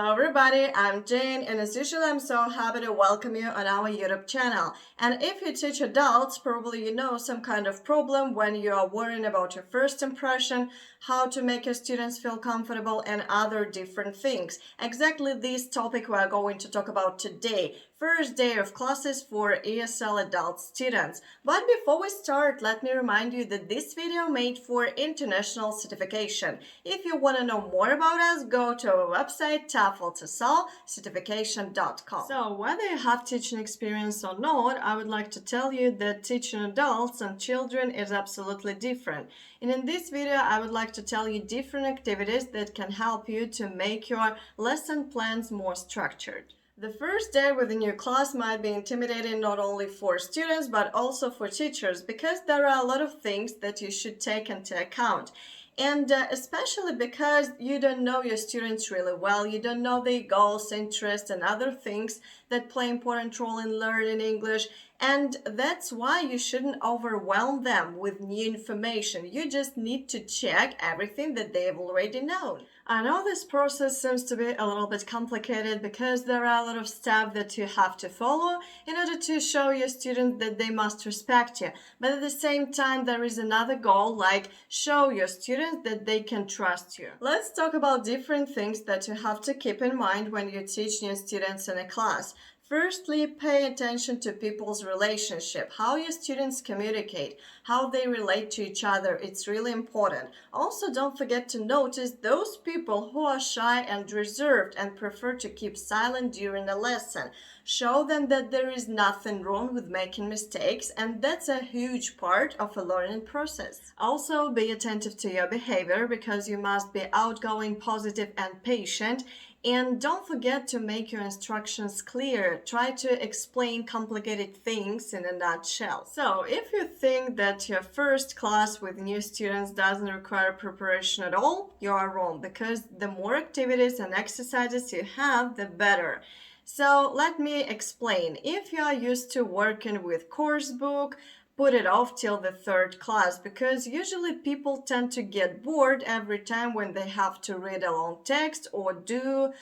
Hello everybody, I'm Jane, and as usual I'm so happy to welcome you on our YouTube channel. And if you teach adults, probably you know some kind of problem when you are worrying about your first impression, how to make your students feel comfortable, and other different things. Exactly this topic we are going to talk about today. First day of classes for ESL adult students. But before we start, let me remind you that this video made for international certification. If you want to know more about us, go to our website TEFL TESOL certification.com. So whether you have teaching experience or not, I would like to tell you that teaching adults and children is absolutely different. And in this video, I would like to tell you different activities that can help you to make your lesson plans more structured. The first day with a new class might be intimidating not only for students but also for teachers because there are a lot of things that you should take into account. And especially because you don't know your students really well, you don't know their goals, interests, and other things that play important role in learning English. And that's why you shouldn't overwhelm them with new information. You just need to check everything that they have already known. I know this process seems to be a little bit complicated because there are a lot of steps that you have to follow in order to show your students that they must respect you. But at the same time, there is another goal, like show your students that they can trust you. Let's talk about different things that you have to keep in mind when you teach new students in a class. Firstly, pay attention to people's relationship, how your students communicate, how they relate to each other. It's really important. Also, don't forget to notice those people who are shy and reserved and prefer to keep silent during a lesson. Show them that there is nothing wrong with making mistakes, and that's a huge part of a learning process. Also, be attentive to your behavior because you must be outgoing, positive, and patient. And don't forget to make your instructions clear. Try to explain complicated things in a nutshell. So, if you think that your first class with new students doesn't require preparation at all, you are wrong because the more activities and exercises you have, the better. So, let me explain. If you are used to working with course book, put it off till the third class because usually people tend to get bored every time when they have to read a long text or do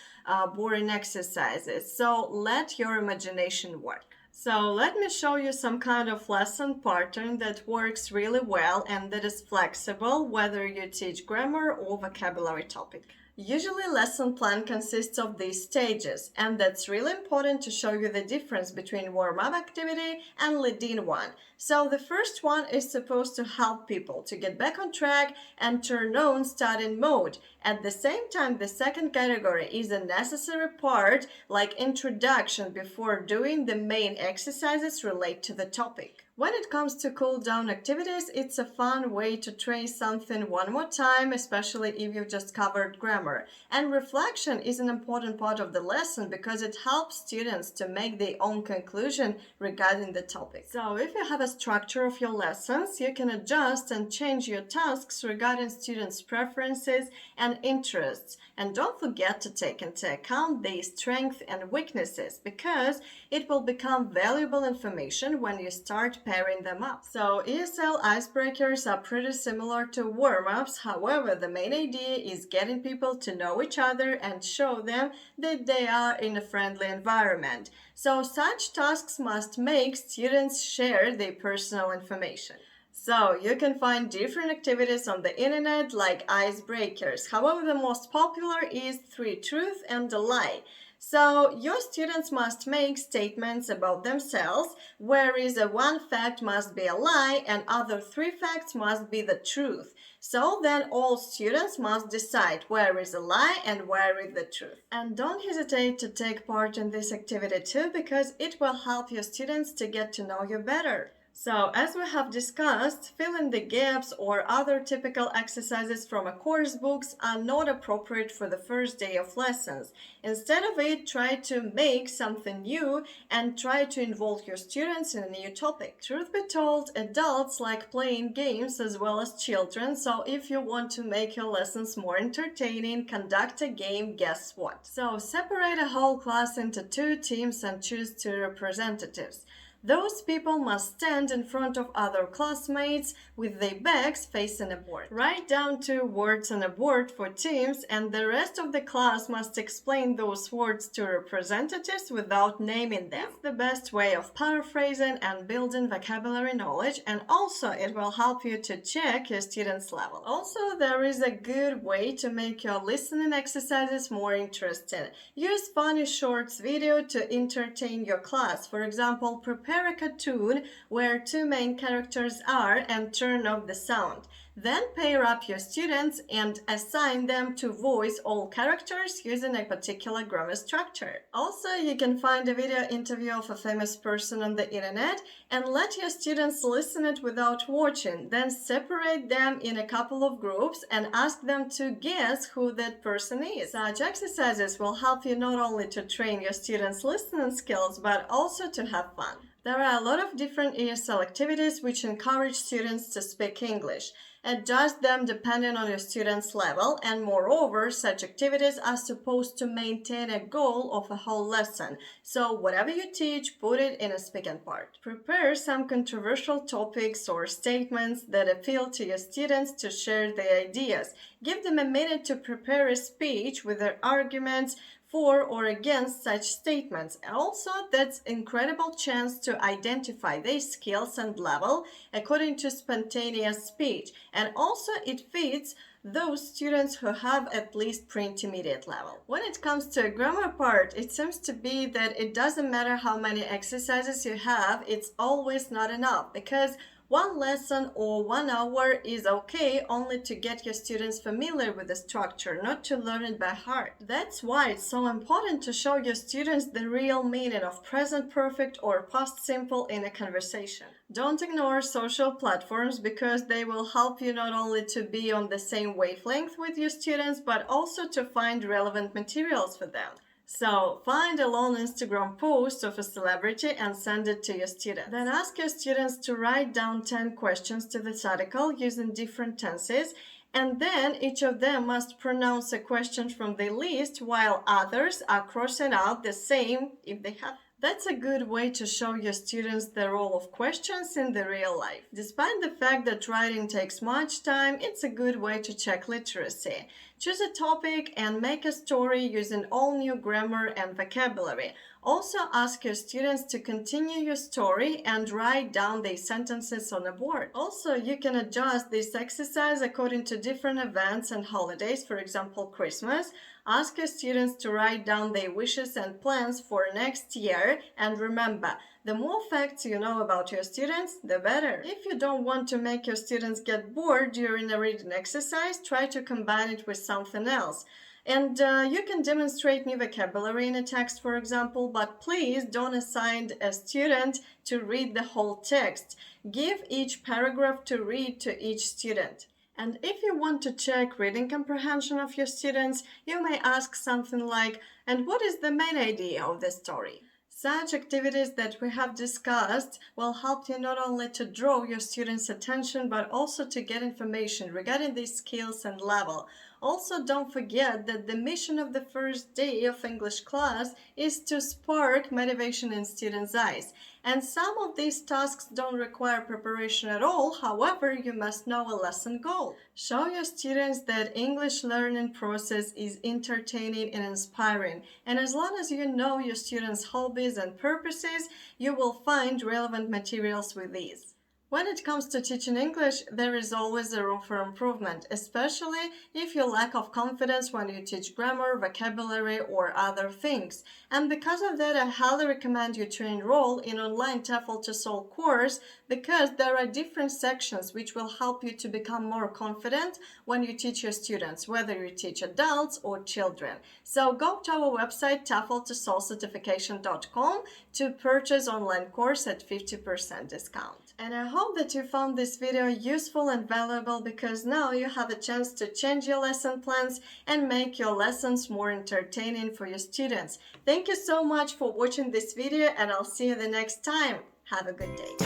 boring exercises. So let your imagination work. So let me show you some kind of lesson pattern that works really well and that is flexible whether you teach grammar or vocabulary topic. Usually lesson plan consists of these stages, and that's really important to show you the difference between warm-up activity and lead-in one. So the first one is supposed to help people to get back on track and turn on studying mode. At the same time, the second category is a necessary part like introduction before doing the main exercises relate to the topic. When it comes to cool down activities, it's a fun way to try something one more time, especially if you've just covered grammar. And reflection is an important part of the lesson because it helps students to make their own conclusion regarding the topic. So if you have a structure of your lessons, you can adjust and change your tasks regarding students' preferences and interests. And don't forget to take into account their strengths and weaknesses because it will become valuable information when you start pairing them up. So ESL icebreakers are pretty similar to warm-ups. However, the main idea is getting people to know each other and show them that they are in a friendly environment. So such tasks must make students share their personal information. So you can find different activities on the internet like icebreakers. However, the most popular is 3 truths and a lie. So your students must make statements about themselves, whereas one fact must be a lie and other 3 facts must be the truth. So then all students must decide where is a lie and where is the truth. And don't hesitate to take part in this activity too because it will help your students to get to know you better. So, as we have discussed, fill in the gaps or other typical exercises from a course books are not appropriate for the first day of lessons. Instead of it, try to make something new and try to involve your students in a new topic. Truth be told, adults like playing games as well as children, so if you want to make your lessons more entertaining, conduct a game, guess what? So, separate a whole class into 2 teams and choose 2 representatives. Those people must stand in front of other classmates with their backs facing a board. Write down 2 words on a board for teams, and the rest of the class must explain those words to representatives without naming them. It's the best way of paraphrasing and building vocabulary knowledge, and also it will help you to check your students' level. Also, there is a good way to make your listening exercises more interesting. Use funny shorts video to entertain your class. For example, prepare a cartoon where 2 main characters are and turn off the sound. Then pair up your students and assign them to voice all characters using a particular grammar structure. Also, you can find a video interview of a famous person on the internet and let your students listen it without watching. Then separate them in a couple of groups and ask them to guess who that person is. Such exercises will help you not only to train your students' listening skills but also to have fun. There are a lot of different ESL activities which encourage students to speak English. Adjust them depending on your student's level, and moreover, such activities are supposed to maintain a goal of a whole lesson. So whatever you teach, put it in a speaking part. Prepare some controversial topics or statements that appeal to your students to share their ideas. Give them a minute to prepare a speech with their arguments for or against such statements. And also, that's incredible chance to identify their skills and level according to spontaneous speech. And also, it fits those students who have at least pre-intermediate level. When it comes to a grammar part, it seems to be that it doesn't matter how many exercises you have, it's always not enough, because 1 lesson or 1 hour is okay only to get your students familiar with the structure, not to learn it by heart. That's why it's so important to show your students the real meaning of present perfect or past simple in a conversation. Don't ignore social platforms, because they will help you not only to be on the same wavelength with your students, but also to find relevant materials for them. So, find a long Instagram post of a celebrity and send it to your students. Then ask your students to write down 10 questions to this article using different tenses, and then each of them must pronounce a question from the list while others are crossing out the same if they have. That's a good way to show your students the role of questions in the real life. Despite the fact that writing takes much time, it's a good way to check literacy. Choose a topic and make a story using all new grammar and vocabulary. Also, ask your students to continue your story and write down their sentences on a board. Also, you can adjust this exercise according to different events and holidays, for example, Christmas. Ask your students to write down their wishes and plans for next year, and remember, the more facts you know about your students, the better. If you don't want to make your students get bored during a reading exercise, try to combine it with something else. And you can demonstrate new vocabulary in a text, for example, but please don't assign a student to read the whole text. Give each paragraph to read to each student. And if you want to check reading comprehension of your students, you may ask something like, and what is the main idea of the story? Such activities that we have discussed will help you not only to draw your students' attention, but also to get information regarding their skills and level. Also, don't forget that the mission of the first day of English class is to spark motivation in students' eyes. And some of these tasks don't require preparation at all, however, you must know a lesson goal. Show your students that English learning process is entertaining and inspiring, and as long as you know your students' hobbies and purposes, you will find relevant materials with ease. When it comes to teaching English, there is always a room for improvement, especially if you lack of confidence when you teach grammar, vocabulary, or other things. And because of that, I highly recommend you to enroll in online TEFL TESOL course, because there are different sections which will help you to become more confident when you teach your students, whether you teach adults or children. So go to our website, TEFLTESOLcertification.com, to purchase online course at 50% discount. And I hope that you found this video useful and valuable, because now you have a chance to change your lesson plans and make your lessons more entertaining for your students. Thank you so much for watching this video, and I'll see you the next time. Have a good day.